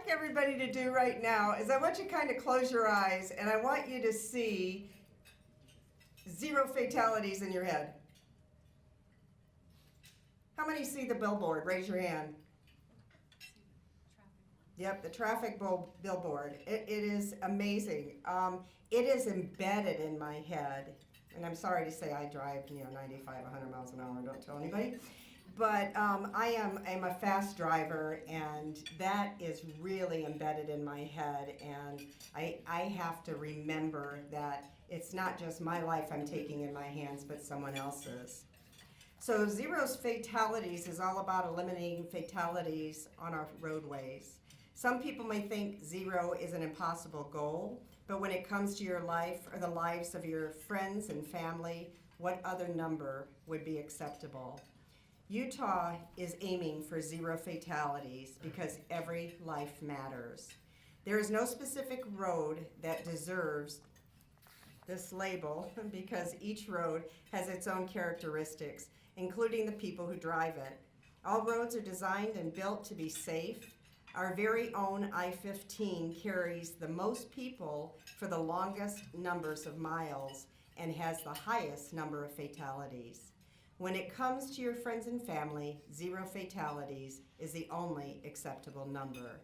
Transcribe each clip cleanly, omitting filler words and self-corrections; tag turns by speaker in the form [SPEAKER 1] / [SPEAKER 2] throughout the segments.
[SPEAKER 1] everybody to do right now is I want you to kind of close your eyes and I want you to see 0 fatalities in your head. How many see the billboard? Raise your hand. Yep, the traffic billboard. It is amazing. It is embedded in my head. And I'm sorry to say I drive 95, 100 miles an hour. Don't tell anybody. But I'm a fast driver, and that is really embedded in my head. And I have to remember that it's not just my life I'm taking in my hands, but someone else's. So 0's fatalities is all about eliminating fatalities on our roadways. Some people may think 0 is an impossible goal, but when it comes to your life or the lives of your friends and family, what other number would be acceptable? Utah is aiming for 0 fatalities because every life matters. There is no specific road that deserves this label because each road has its own characteristics, including the people who drive it. All roads are designed and built to be safe. Our very own I-15 carries the most people for the longest numbers of miles and has the highest number of fatalities. When it comes to your friends and family, 0 fatalities is the only acceptable number.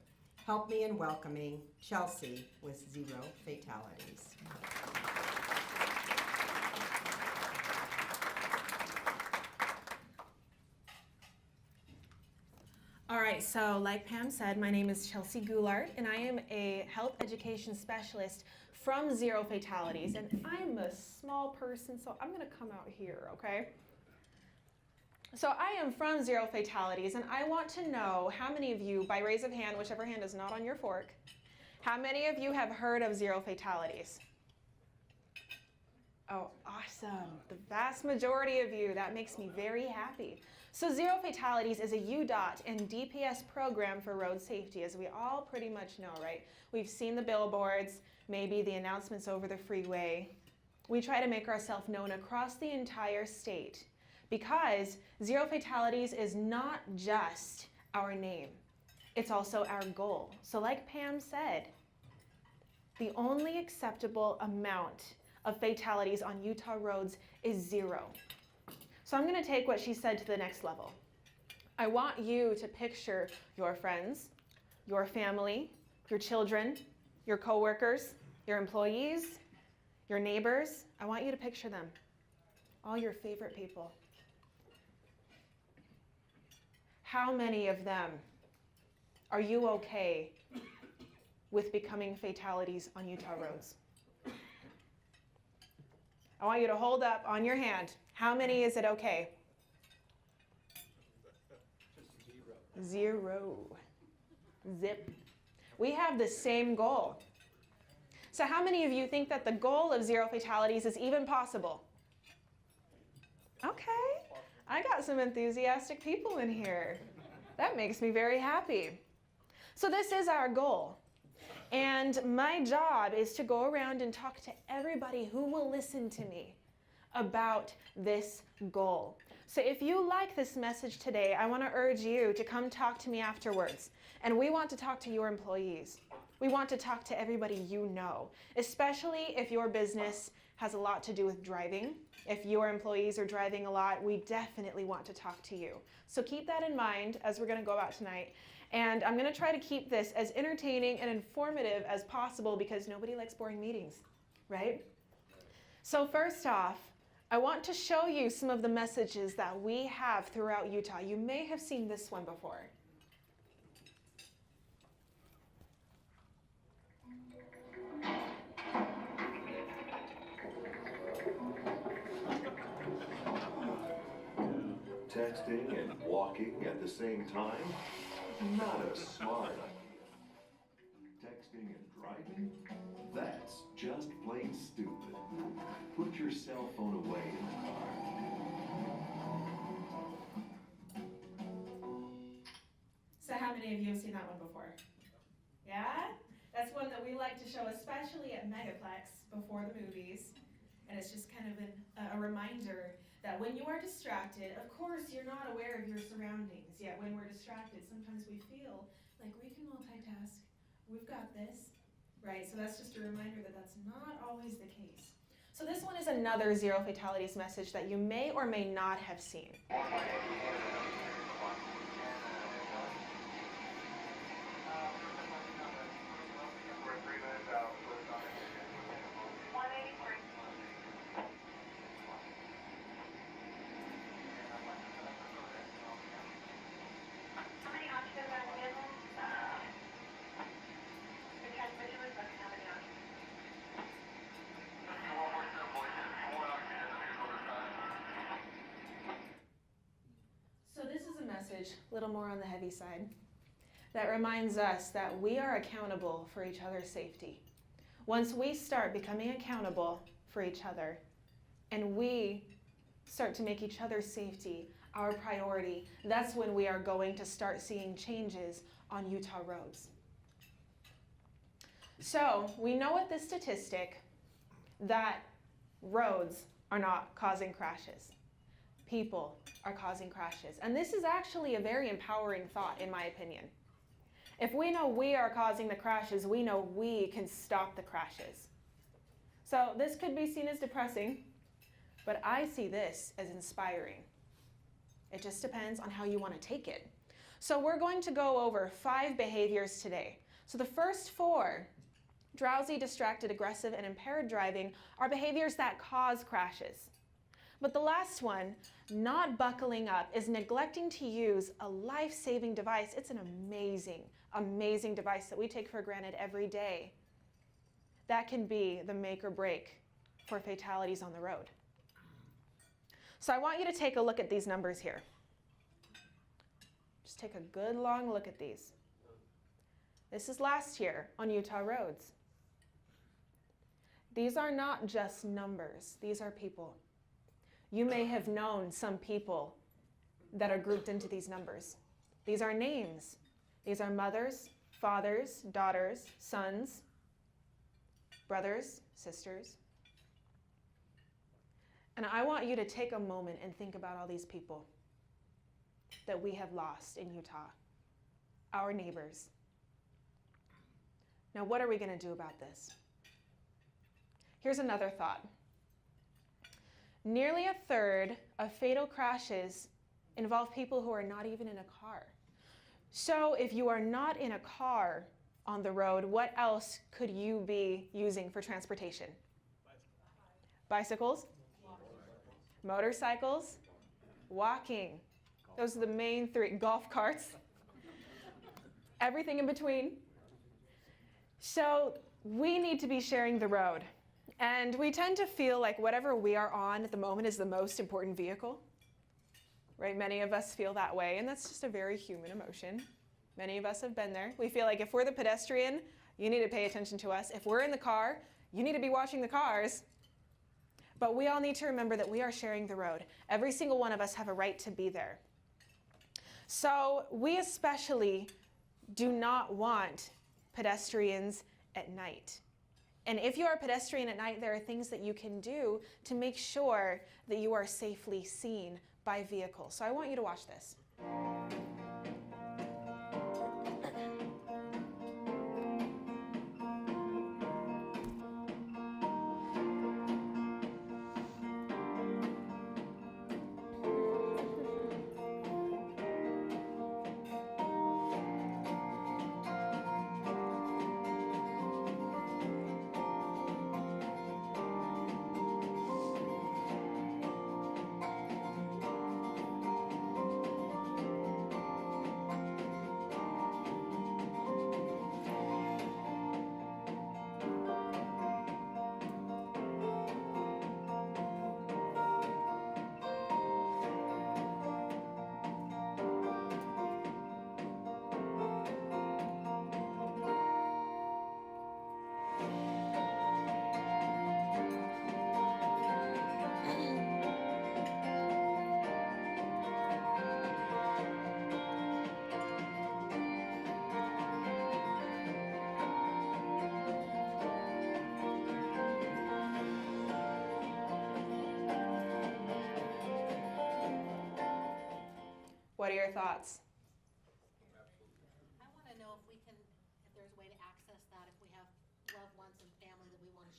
[SPEAKER 1] Help me in welcoming Chelsea with 0 fatalities.
[SPEAKER 2] All right, so like Pam said, my name is Chelsea Goulart, and I am a health education specialist from 0 Fatalities, and I'm a small person, so I'm gonna come out here, okay? So I am from 0 Fatalities, and I want to know how many of you, by raise of hand, whichever hand is not on your fork, how many of you have heard of 0 Fatalities? Oh, awesome. The vast majority of you. That makes me very happy. So 0 Fatalities is a UDOT and DPS program for road safety, as we all pretty much know, right? We've seen the billboards, maybe the announcements over the freeway. We try to make ourselves known across the entire state because 0 Fatalities is not just our name. It's also our goal. So like Pam said, the only acceptable amount of fatalities on Utah roads is 0. So I'm going to take what she said to the next level. I want you to picture your friends, your family, your children, your coworkers, your employees, your neighbors. I want you to picture them, all your favorite people. How many of them are you okay with becoming fatalities on Utah roads? I want you to hold up on your hand. How many is it okay? 0. Zip. We have the same goal. So how many of you think that the goal of 0 fatalities is even possible? Okay, I got some enthusiastic people in here. That makes me very happy. So this is our goal. And my job is to go around and talk to everybody who will listen to me about this goal. So if you like this message today, I want to urge you to come talk to me afterwards. And we want to talk to your employees. We want to talk to everybody you know, especially if your business has a lot to do with driving. If your employees are driving a lot, we definitely want to talk to you. So keep that in mind as we're going to go out tonight. And I'm going to try to keep this as entertaining and informative as possible because nobody likes boring meetings, right? So first off, I want to show you some of the messages that we have throughout Utah. You may have seen this one before.
[SPEAKER 3] Texting and walking at the same time? Not a smart. Texting and driving? That's just plain stupid. Put your cell phone away in the car.
[SPEAKER 2] So how many of you have seen that one before? Yeah? That's one that we like to show, especially at Megaplex before the movies. And it's just kind of a reminder that when you are distracted, of course you're not aware of your surroundings, yet when we're distracted, sometimes we feel like we can multitask right? So that's just a reminder that that's not always the case. So this one is another zero fatalities message that you may or may not have seen. A little more on the heavy side, that reminds us that we are accountable for each other's safety. Once we start becoming accountable for each other and we start to make each other's safety our priority, that's when we are going to start seeing changes on Utah roads. So we know with this statistic that roads are not causing crashes. People are causing crashes. And this is actually a very empowering thought, in my opinion. If we know we are causing the crashes, we know we can stop the crashes. So this could be seen as depressing, but I see this as inspiring. It just depends on how you want to take it. So we're going to go over 5 behaviors today. So the first 4, drowsy, distracted, aggressive, and impaired driving, are behaviors that cause crashes. But the last one, not buckling up, is neglecting to use a life-saving device. It's an amazing, amazing device that we take for granted every day. That can be the make or break for fatalities on the road. So I want you to take a look at these numbers here. Just take a good long look at these. This is last year on Utah roads. These are not just numbers. These are people. You may have known some people that are grouped into these numbers. These are names. These are mothers, fathers, daughters, sons, brothers, sisters. And I want you to take a moment and think about all these people that we have lost in Utah, our neighbors. Now, what are we going to do about this? Here's another thought. Nearly 1/3 of fatal crashes involve people who are not even in a car. So if you are not in a car on the road, what else could you be using for transportation? Bicycles? Motorcycles? Walking. Those are the main 3. Golf carts. Everything in between. So we need to be sharing the road. And we tend to feel like whatever we are on at the moment is the most important vehicle, right? Many of us feel that way, and that's just a very human emotion. Many of us have been there. We feel like if we're the pedestrian, you need to pay attention to us. If we're in the car, you need to be watching the cars. But we all need to remember that we are sharing the road. Every single one of us have a right to be there. So we especially do not want pedestrians at night. And if you are a pedestrian at night, there are things that you can do to make sure that you are safely seen by vehicles. So I want you to watch this. What are your thoughts?
[SPEAKER 4] I want to know if there's a way to access that if we have loved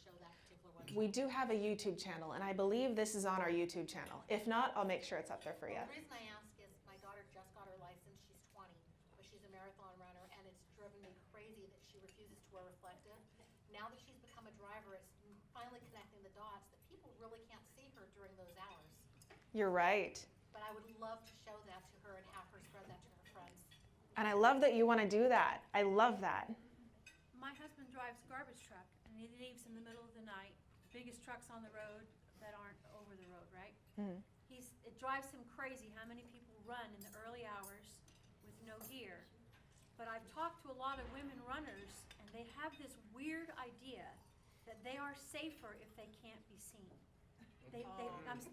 [SPEAKER 4] show that particular one.
[SPEAKER 2] We do have a YouTube channel, and I believe this is on our YouTube channel. If not, I'll make sure it's up there for you.
[SPEAKER 4] Well, the reason I ask is my daughter just got her license. She's 20, but she's a marathon runner, and it's driven me crazy that she refuses to wear reflective. Now that she's become a driver, it's finally connecting the dots that people really can't see her during those hours.
[SPEAKER 2] You're right.
[SPEAKER 4] But I would love to show that to her and have her spread that to her friends.
[SPEAKER 2] And I love that you want to do that. I love that.
[SPEAKER 5] My husband drives a garbage truck, and he leaves in the middle of the night. Biggest trucks on the road that aren't over the road, right?
[SPEAKER 2] Mhm.
[SPEAKER 5] It drives him crazy how many people run in the early hours with no gear. But I've talked to a lot of women runners, and they have this weird idea that they are safer if they can't be seen.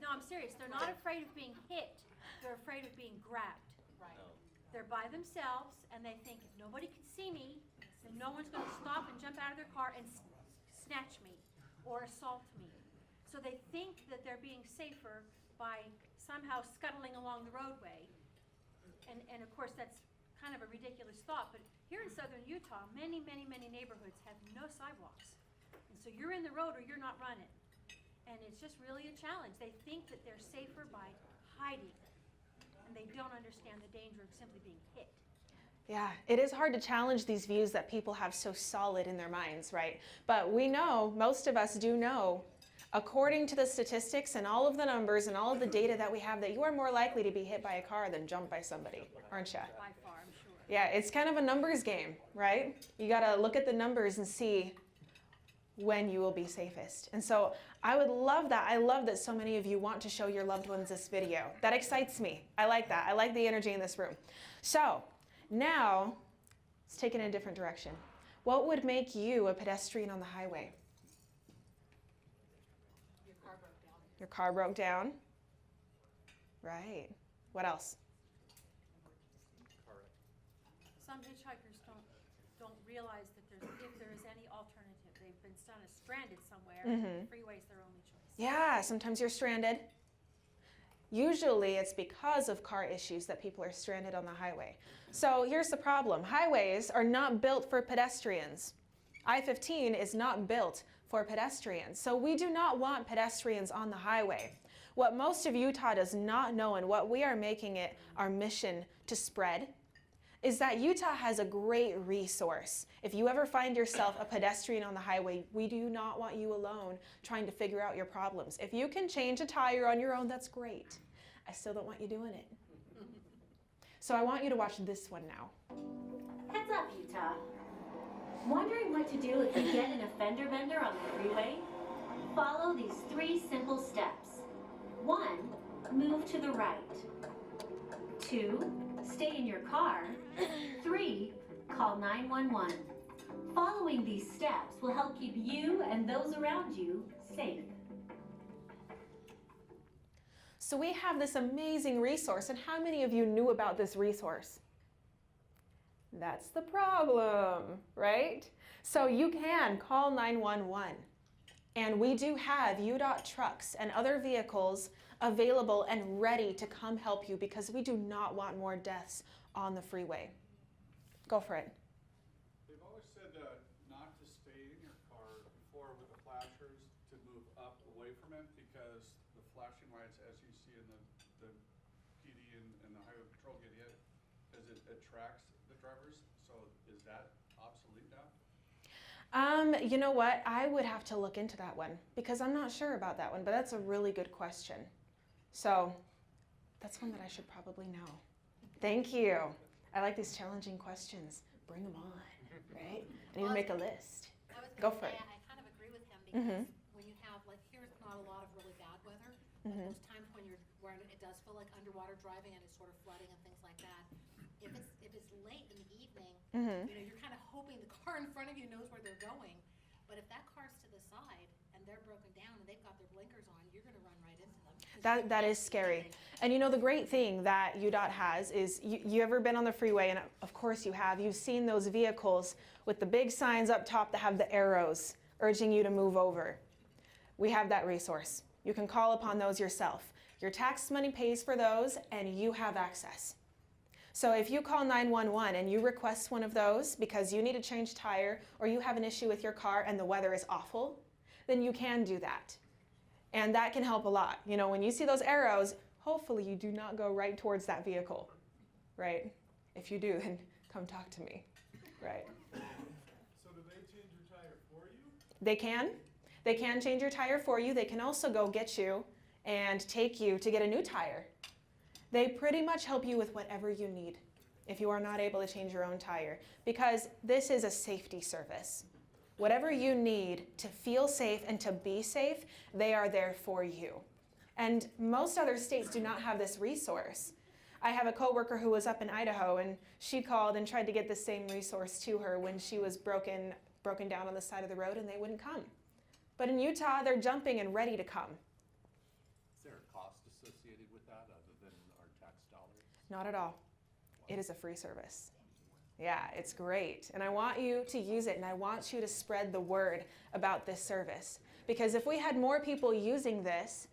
[SPEAKER 5] I'm serious. They're not afraid of being hit. They're afraid of being grabbed.
[SPEAKER 4] Right.
[SPEAKER 5] They're by themselves, and they think if nobody can see me, then no one's going to stop and jump out of their car and snatch me or assault me. So they think that they're being safer by somehow scuttling along the roadway. And of course, that's kind of a ridiculous thought, but here in southern Utah, many, many, many neighborhoods have no sidewalks. And so you're in the road or you're not running. And it's just really a challenge. They think that they're safer by hiding, and they don't understand the danger of simply being hit.
[SPEAKER 2] Yeah, it is hard to challenge these views that people have so solid in their minds, right? But we know, most of us do know, according to the statistics and all of the numbers and all of the data that we have, that you are more likely to be hit by a car than jumped by somebody, aren't you?
[SPEAKER 5] By far, I'm sure.
[SPEAKER 2] Yeah, it's kind of a numbers game, right? You gotta look at the numbers and see when you will be safest. And so I would love that. I love that so many of you want to show your loved ones this video. That excites me. I like that. I like the energy in this room. So now let's take it in a different direction. What would make you a pedestrian on the highway?
[SPEAKER 4] Your car broke down.
[SPEAKER 2] Your car broke down? Right. What else?
[SPEAKER 5] Some hitchhikers don't realize that if there is any alternative. They've been stranded somewhere. Freeway's their only choice.
[SPEAKER 2] Yeah, sometimes you're stranded. Usually it's because of car issues that people are stranded on the highway. So here's the problem. Highways are not built for pedestrians. I-15 is not built for pedestrians. So we do not want pedestrians on the highway. What most of Utah does not know, and what we are making it our mission to spread, is that Utah has a great resource. If you ever find yourself a pedestrian on the highway, we do not want you alone trying to figure out your problems. If you can change a tire on your own, that's great. I still don't want you doing it. So I want you to watch this one now.
[SPEAKER 6] Heads up, Utah. Wondering what to do if you get in a fender bender on the freeway? Follow these 3 simple steps. 1, move to the right. 2, stay in your car. 3, call 911. Following these steps will help keep you and those around you safe.
[SPEAKER 2] So we have this amazing resource, and how many of you knew about this resource? That's the problem, right? So you can call 911, and we do have UDOT trucks and other vehicles available and ready to come help you, because we do not want more deaths on the freeway. Go for it.
[SPEAKER 7] They've always said not to stay in your car before with the flashers, to move up away from it, because the flashing lights, as you see in the PD and the Highway Patrol get hit, as it attracts the drivers. So is that obsolete now?
[SPEAKER 2] You know what? I would have to look into that one, because I'm not sure about that one, but that's a really good question. So that's one that I should probably know. Thank you. I like these challenging questions. Bring them on, right? I need to make a list. Go for it.
[SPEAKER 4] I kind of agree with him, because when you have, like, here's not a lot of really bad weather, but those times when it does feel like underwater driving and it's sort of flooding and things like that, if it's late in the evening, you're kind of hoping the car in front of you knows where they're going. But if that car's to the side and they're broken down and they've got their blinkers on, you're going to run right into them.
[SPEAKER 2] That is scary. And you know, the great thing that UDOT has is, you ever been on the freeway, and of course you have, you've seen those vehicles with the big signs up top that have the arrows urging you to move over. We have that resource. You can call upon those yourself. Your tax money pays for those, and you have access. So if you call 911 and you request one of those because you need a change tire or you have an issue with your car and the weather is awful, then you can do that. And that can help a lot. You know, when you see those arrows, hopefully you do not go right towards that vehicle, right? If you do, then come talk to me, right?
[SPEAKER 8] So do they change your tire for you?
[SPEAKER 2] They can. They can change your tire for you. They can also go get you and take you to get a new tire. They pretty much help you with whatever you need if you are not able to change your own tire, because this is a safety service. Whatever you need to feel safe and to be safe, they are there for you. And most other states do not have this resource. I have a coworker who was up in Idaho, and she called and tried to get the same resource to her when she was broken down on the side of the road, and they wouldn't come. But in Utah, they're jumping and ready to come.
[SPEAKER 9] Is there a cost associated with that other than our tax dollars?
[SPEAKER 2] Not at all. It is a free service. Yeah, it's great. And I want you to use it, and I want you to spread the word about this service. Because if we had more people using this,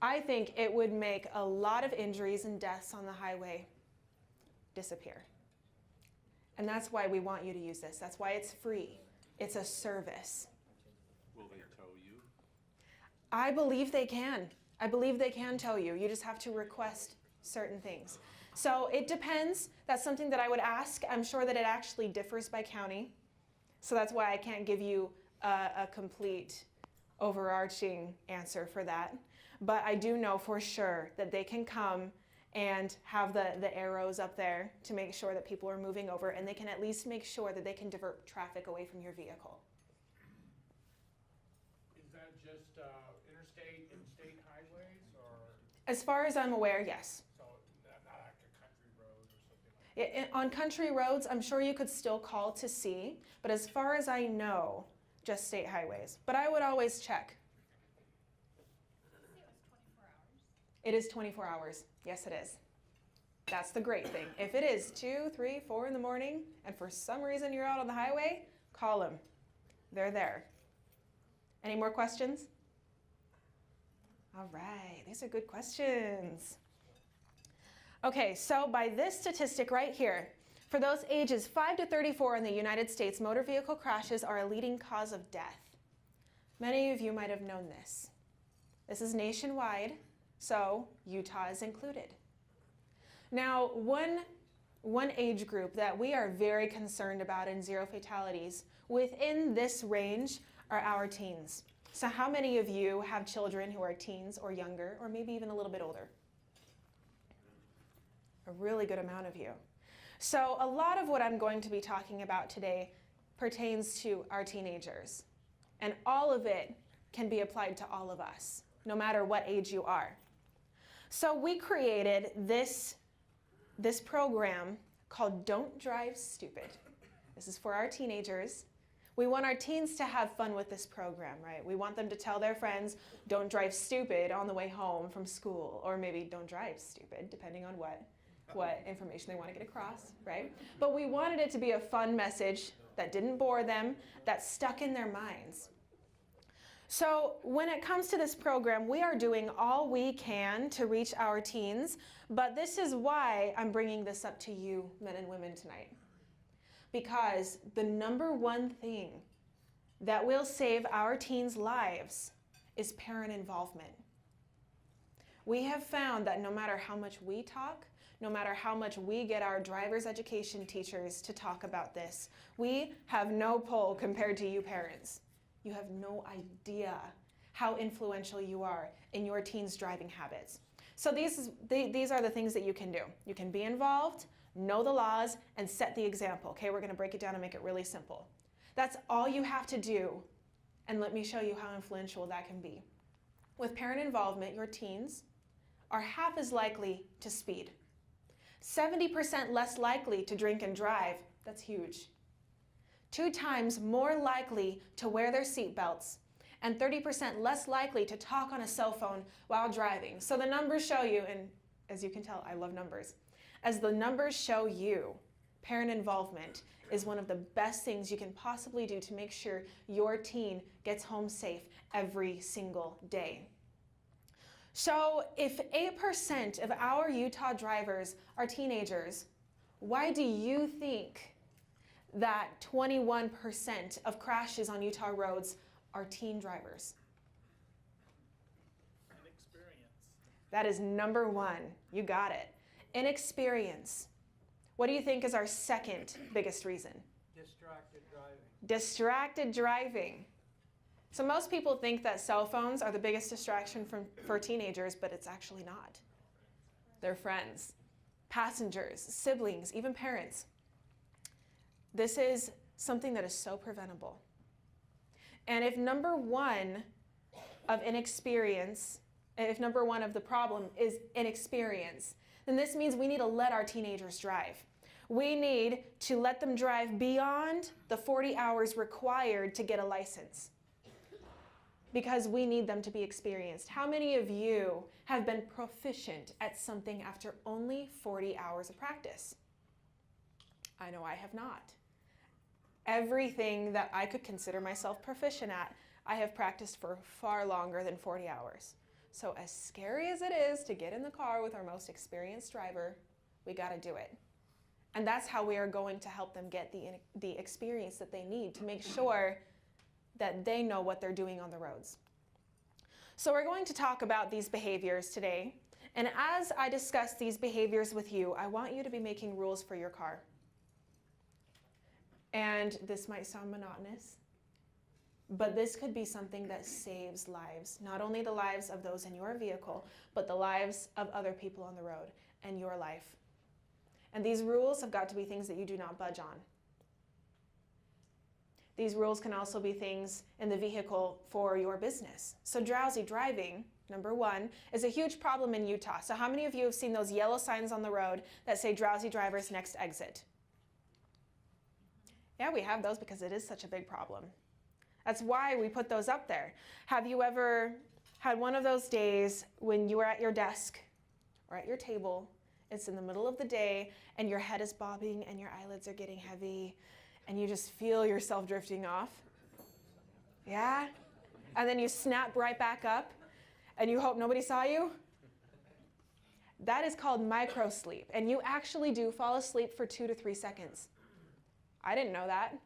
[SPEAKER 2] I think it would make a lot of injuries and deaths on the highway disappear. And that's why we want you to use this. That's why it's free. It's a service.
[SPEAKER 9] Will they tow you?
[SPEAKER 2] I believe they can. I believe they can tow you. You just have to request certain things. So it depends. That's something that I would ask. I'm sure that it actually differs by county. So that's why I can't give you a complete overarching answer for that. But I do know for sure that they can come and have the arrows up there to make sure that people are moving over, and they can at least make sure that they can divert traffic away from your vehicle.
[SPEAKER 8] Is that just interstate and state highways, or
[SPEAKER 2] As far as I'm aware, yes.
[SPEAKER 8] so not like a country road or something like
[SPEAKER 2] On country roads, I'm sure you could still call to see, but as far as I know, just state highways. But I would always check. It is 24 hours. Yes, it is. That's the great thing. If it is 2, 3, 4 in the morning, and for some reason you're out on the highway, call them. They're there. Any more questions? All right, these are good questions. Okay, so by this statistic right here, for those ages 5 to 34 in the United States, motor vehicle crashes are a leading cause of death. Many of you might have known this. This is nationwide, so Utah is included. Now, one age group that we are very concerned about in zero fatalities within this range are our teens. So how many of you have children who are teens or younger, or maybe even a little bit older? A really good amount of you. So a lot of what I'm going to be talking about today pertains to our teenagers. And all of it can be applied to all of us, no matter what age you are. So we created this program called Don't Drive Stupid. This is for our teenagers. We want our teens to have fun with this program, right? We want them to tell their friends, don't drive stupid on the way home from school, or maybe don't drive stupid, depending on what information they want to get across, right? But we wanted it to be a fun message that didn't bore them, that stuck in their minds. So when it comes to this program, we are doing all we can to reach our teens, but this is why I'm bringing this up to you, men and women, tonight. Because the number one thing that will save our teens' lives is parent involvement. We have found that no matter how much we talk, no matter how much we get our driver's education teachers to talk about this, we have no pull compared to you parents. You have no idea how influential you are in your teens' driving habits. So these are the things that you can do. You can be involved, know the laws, and set the example. Okay, we're going to break it down and make it really simple. That's all you have to do, and let me show you how influential that can be. With parent involvement, your teens are half as likely to speed, 70% less likely to drink and drive. That's huge. 2 times more likely to wear their seatbelts, and 30% less likely to talk on a cell phone while driving. So the numbers show you, and as you can tell, I love numbers. As the numbers show you, parent involvement is one of the best things you can possibly do to make sure your teen gets home safe every single day. So if 8% of our Utah drivers are teenagers, why do you think that 21% of crashes on Utah roads are teen drivers.
[SPEAKER 8] Inexperience.
[SPEAKER 2] That is number one. You got it. Inexperience. What do you think is our second biggest reason?
[SPEAKER 8] Distracted driving.
[SPEAKER 2] Distracted driving. So most people think that cell phones are the biggest distraction for teenagers, but it's actually not. They're friends, passengers, siblings, even parents. This is something that is so preventable. And if number one of inexperience, if number one of the problem is inexperience, then this means we need to let our teenagers drive. We need to let them drive beyond the 40 hours required to get a license, because we need them to be experienced. How many of you have been proficient at something after only 40 hours of practice? I know I have not. Everything that I could consider myself proficient at, I have practiced for far longer than 40 hours. So as scary as it is to get in the car with our most experienced driver, we gotta do it. And that's how we are going to help them get the experience that they need to make sure that they know what they're doing on the roads. So we're going to talk about these behaviors today. And as I discuss these behaviors with you, I want you to be making rules for your car. And this might sound monotonous, but this could be something that saves lives. Not only the lives of those in your vehicle, but the lives of other people on the road and your life. And these rules have got to be things that you do not budge on. These rules can also be things in the vehicle for your business. So drowsy driving, number one, is a huge problem in Utah. So how many of you have seen those yellow signs on the road that say Drowsy Driver's next exit? Yeah, we have those because it is such a big problem. That's why we put those up there. Have you ever had one of those days when you were at your desk or at your table, it's in the middle of the day, and your head is bobbing and your eyelids are getting heavy, and you just feel yourself drifting off? Yeah? And then you snap right back up, and you hope nobody saw you? That is called microsleep, and you actually do fall asleep for 2 to 3 seconds. I didn't know that.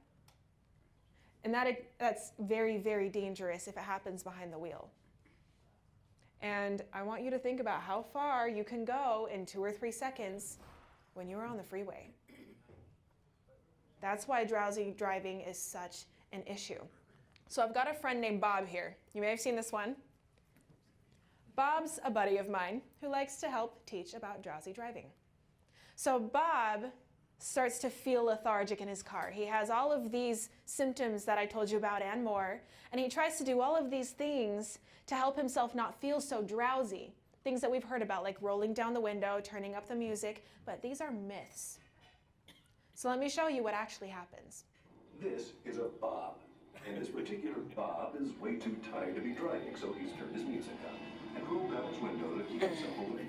[SPEAKER 2] And that's very, very dangerous if it happens behind the wheel. And I want you to think about how far you can go in 2 or 3 seconds when you are on the freeway. That's why drowsy driving is such an issue. So I've got a friend named Bob here. You may have seen this one. Bob's a buddy of mine who likes to help teach about drowsy driving. So Bob starts to feel lethargic in his car. He has all of these symptoms that I told you about and more, and he tries to do all of these things to help himself not feel so drowsy. Things that we've heard about, like rolling down the window, turning up the music, but these are myths. So let me show you what actually happens.
[SPEAKER 3] This is a Bob. And this particular Bob is way too tired to be driving, so he's turned his music up and rolled down his window to keep himself awake.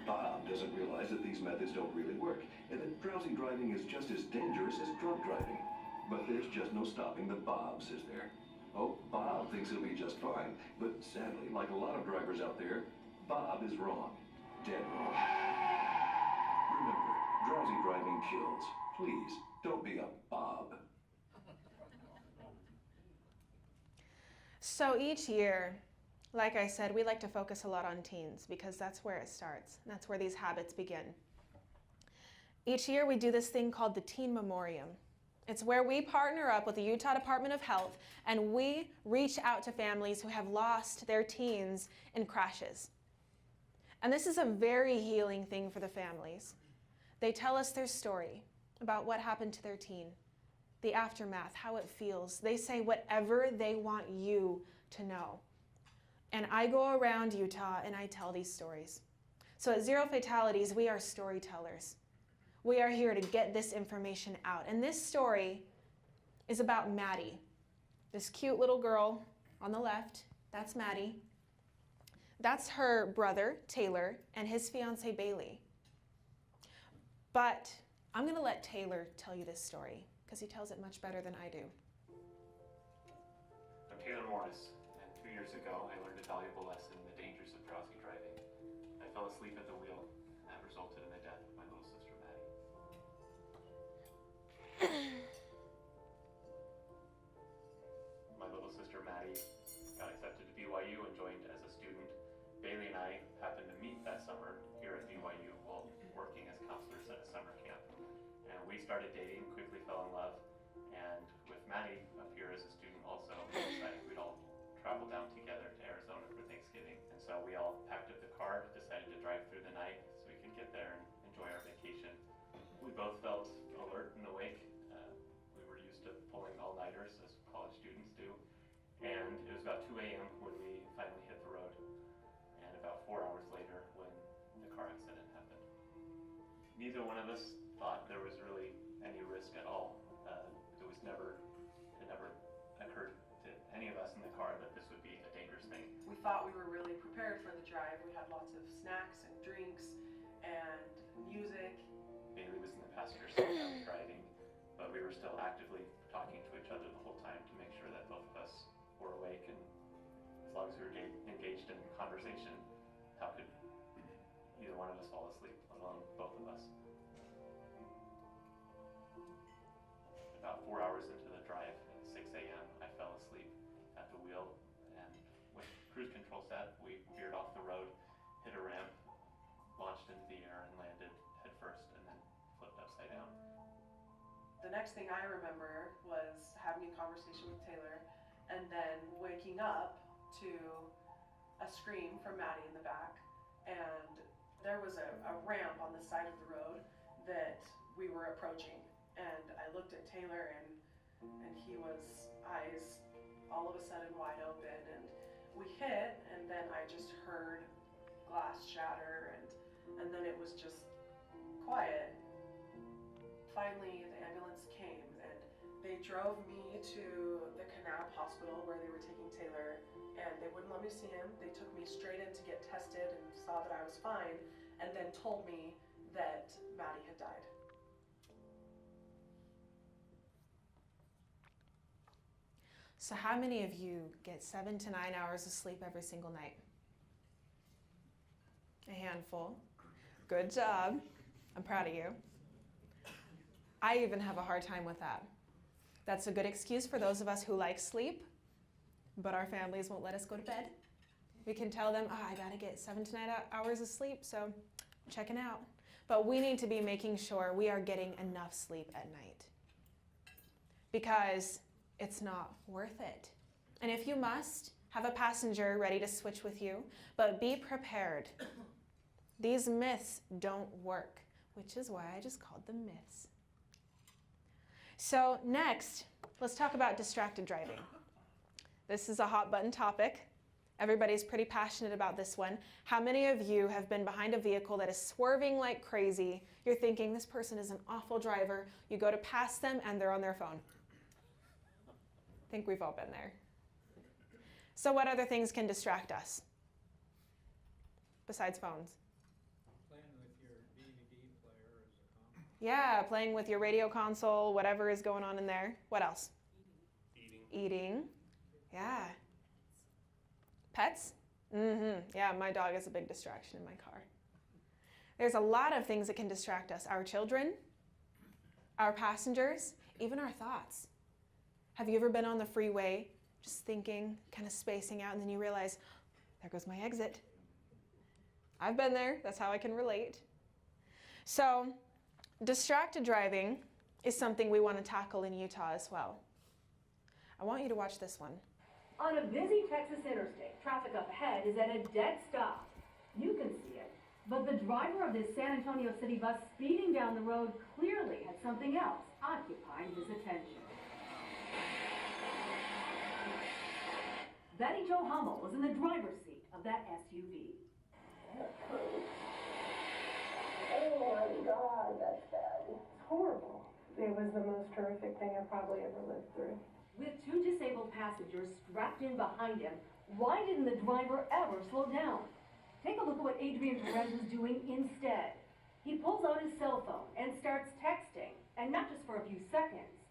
[SPEAKER 3] Bob doesn't realize that these methods don't really work, and that drowsy driving is just as dangerous as drunk driving. But there's just no stopping the Bobs, is there? Oh, Bob thinks it'll be just fine, but sadly, like a lot of drivers out there, Bob is wrong. Dead wrong. Remember, drowsy driving kills. Please, don't be a Bob.
[SPEAKER 2] So each year, like I said, we like to focus a lot on teens because that's where it starts. That's where these habits begin. Each year we do this thing called the Teen Memoriam. It's where we partner up with the Utah Department of Health and we reach out to families who have lost their teens in crashes. And this is a very healing thing for the families. They tell us their story about what happened to their teen, the aftermath, how it feels. They say whatever they want you to know. And I go around Utah and I tell these stories. So at Zero Fatalities, we are storytellers. We are here to get this information out. And this story is about Maddie, this cute little girl on the left. That's Maddie. That's her brother, Taylor, and his fiancée, Bailey. But I'm going to let Taylor tell you this story because he tells it much better than I do.
[SPEAKER 10] I'm Taylor Morris, and 2 years ago I learned a valuable lesson in the dangers of drowsy driving. I fell asleep at the wheel, and that resulted in the death of my little sister Maddie. My little sister Maddie started dating, quickly fell in love, and with Maddie up here as a student also, we decided we'd all travel down together to Arizona for Thanksgiving. And so we all packed up the car, decided to drive through the night so we could get there and enjoy our vacation. We both felt alert and awake. We were used to pulling all-nighters as college students do. And it was about 2 a.m. when we finally hit the road. And about 4 hours later when the car accident happened. Neither one of us thought there was really any risk at all. It never occurred to any of us in the car that this would be a dangerous thing.
[SPEAKER 11] We thought we were really prepared for the drive. We had lots of snacks and drinks and music.
[SPEAKER 10] Bailey was in the passenger seat, I was driving, but we were still actively talking to each other the whole time to make sure that both of us were awake, and as long as we were engaged in conversation, how could either one of us fall asleep, let alone both of us? About 4 hours into the drive, at 6 a.m., I fell asleep at the wheel, and with cruise control set, we veered off the road, hit a ramp, launched into the air, and landed head first, and then flipped upside down.
[SPEAKER 11] The next thing I remember was having a conversation with Taylor and then waking up to a scream from Maddie in the back, and there was a ramp on the side of the road that we were approaching, and I looked at Taylor and he was eyes all of a sudden wide open, and we hit, and then I just heard glass shatter, and then it was just quiet. Finally, the ambulance came, and they drove me to the Canab Hospital where they were taking Taylor, and they wouldn't let me see him. They took me straight in to get tested and saw that I was fine, and then told me that Maddie had died.
[SPEAKER 2] So how many of you get 7 to 9 hours of sleep every single night? A handful. Good job. I'm proud of you. I even have a hard time with that. That's a good excuse for those of us who like sleep, but our families won't let us go to bed. We can tell them, I gotta get 7 to 9 hours of sleep, so I'm checking out. But we need to be making sure we are getting enough sleep at night, because it's not worth it. And if you must, have a passenger ready to switch with you, but be prepared. These myths don't work, which is why I just called them myths. So next, let's talk about distracted driving. This is a hot button topic. Everybody's pretty passionate about this one. How many of you have been behind a vehicle that is swerving like crazy? You're thinking, this person is an awful driver. You go to pass them and they're on their phone. I think we've all been there. So what other things can distract us besides phones?
[SPEAKER 8] Playing with your DVD player is a common.
[SPEAKER 2] Yeah, playing with your radio console, whatever is going on in there. What else? Eating. Yeah. Pets? Yeah, my dog is a big distraction in my car. There's a lot of things that can distract us. Our children, our passengers, even our thoughts. Have you ever been on the freeway just thinking, kind of spacing out, and then you realize, there goes my exit? I've been there. That's how I can relate. So, distracted driving is something we want to tackle in Utah as well. I want you to watch this one.
[SPEAKER 12] On a busy Texas interstate, traffic up ahead is at a dead stop. You can see it, but the driver of this San Antonio City bus speeding down the road clearly had something else occupying his attention. Betty Jo Hummel was in the driver's seat of that SUV.
[SPEAKER 13] Oh my God, that's bad. It's horrible. It was the most horrific thing I've probably ever lived through.
[SPEAKER 12] With 2 disabled passengers strapped in behind him, why didn't the driver ever slow down? Take a look at what Adrian Perez was doing instead. He pulls out his cell phone and starts texting, and not just for a few seconds.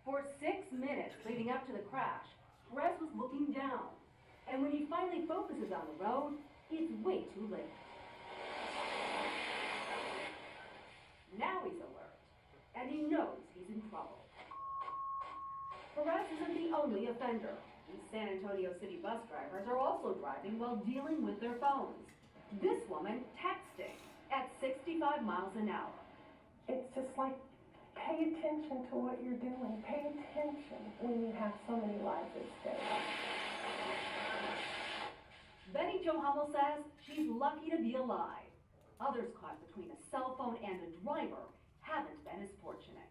[SPEAKER 12] For 6 minutes leading up to the crash, Perez was looking down. And when he finally focuses on the road, it's way too late. Now he's alert, and he knows he's in trouble. Perez isn't the only offender. These San Antonio City bus drivers are also driving while dealing with their phones. This woman texting at 65 miles an hour.
[SPEAKER 13] It's just like pay attention to what you're doing. Pay attention when you have so many lives at stake.
[SPEAKER 12] Betty Jo Hummel says she's lucky to be alive. Others caught between a cell phone and a driver haven't been as fortunate.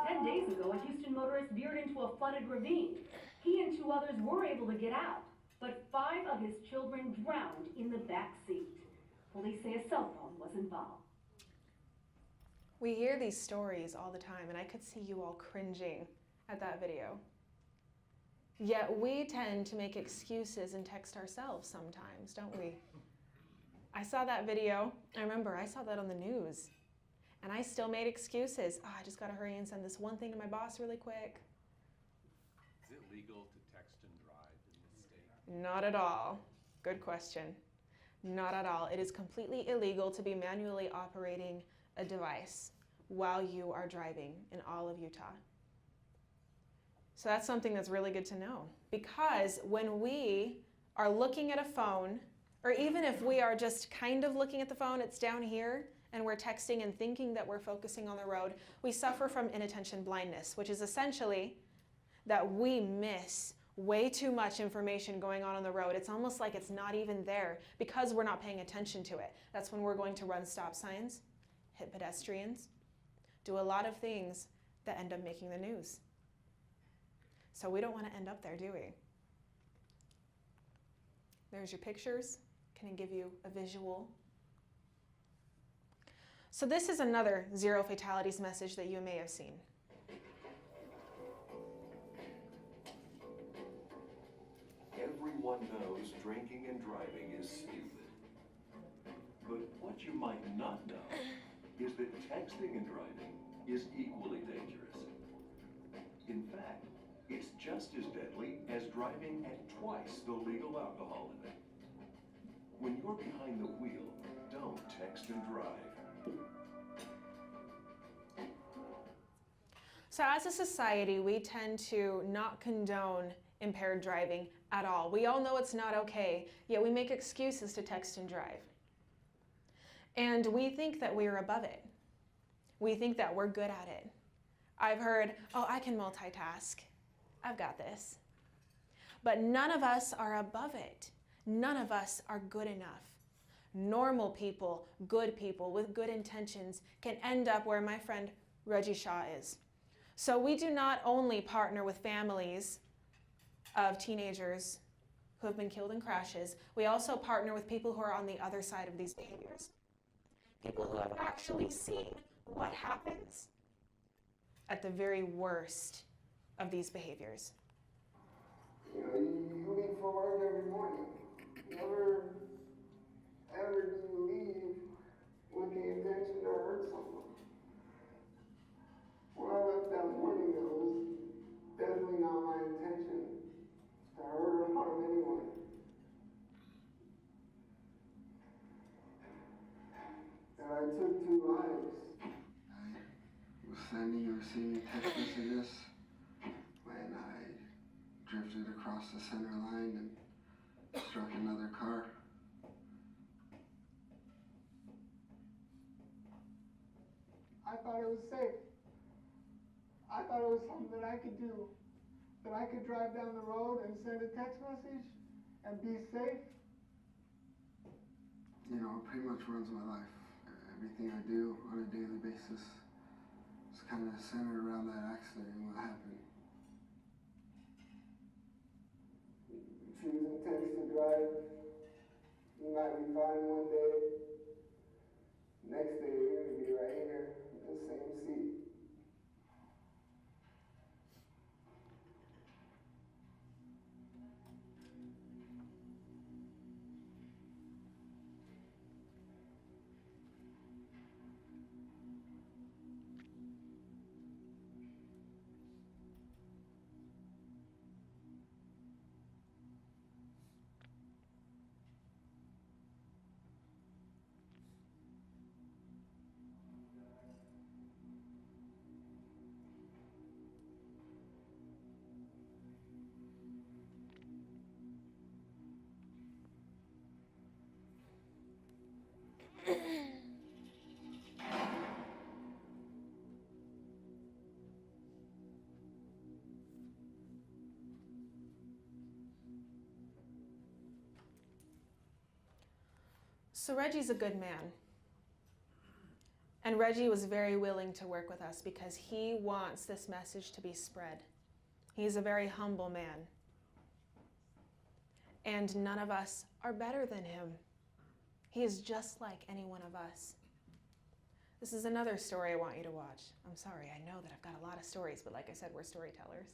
[SPEAKER 12] 10 days ago, a Houston motorist veered into a flooded ravine. He and 2 others were able to get out, but 5 of his children drowned in the back seat. Police say a cell phone was involved.
[SPEAKER 2] We hear these stories all the time, and I could see you all cringing at that video. Yet we tend to make excuses and text ourselves sometimes, don't we? I saw that video. I remember I saw that on the news, and I still made excuses. Oh, I just gotta hurry and send this one thing to my boss really quick.
[SPEAKER 9] Is it legal to text and drive in this state?
[SPEAKER 2] Not at all. Good question. Not at all. It is completely illegal to be manually operating a device while you are driving in all of Utah. So that's something that's really good to know, because when we are looking at a phone, or even if we are just kind of looking at the phone, it's down here, and we're texting and thinking that we're focusing on the road, we suffer from inattention blindness, which is essentially that we miss way too much information going on the road. It's almost like it's not even there because we're not paying attention to it. That's when we're going to run stop signs, hit pedestrians, do a lot of things that end up making the news. So we don't want to end up there, do we? There's your pictures. Can I give you a visual? So this is another zero fatalities message that you may have seen.
[SPEAKER 3] Everyone knows drinking and driving is stupid. But what you might not know is that texting and driving is equally dangerous. In fact, it's just as deadly as driving at twice the legal alcohol limit. When you're behind the wheel, don't text and drive.
[SPEAKER 2] So as a society, we tend to not condone impaired driving at all. We all know it's not okay, yet we make excuses to text and drive. And we think that we're above it. We think that we're good at it. I've heard, oh, I can multitask. I've got this. But none of us are above it. None of us are good enough. Normal people, good people with good intentions can end up where my friend Reggie Shaw is. So we do not only partner with families of teenagers who have been killed in crashes, we also partner with people who are on the other side of these behaviors. People who have actually seen what happens at the very worst of these behaviors.
[SPEAKER 14] You know, you leave for work every morning. Never, ever do you leave with the intention to hurt someone. When I left that morning, it was definitely not my intention to hurt or harm anyone. That I took 2 lives. I was sending and receiving text messages when I drifted across the center line and struck another car. I thought it was safe. I thought it was something that I could do. That I could drive down the road and send a text message and be safe. You know, it pretty much runs my life. Everything I do on a daily basis is kind of centered around that accident and what happened. Choosing text to drive, you might be fine one day. Next day, you're going to be right here in the same seat.
[SPEAKER 2] So Reggie's a good man. And Reggie was very willing to work with us because he wants this message to be spread. He's a very humble man. And none of us are better than him. He is just like any one of us. This is another story I want you to watch. I'm sorry, I know that I've got a lot of stories, but like I said, we're storytellers.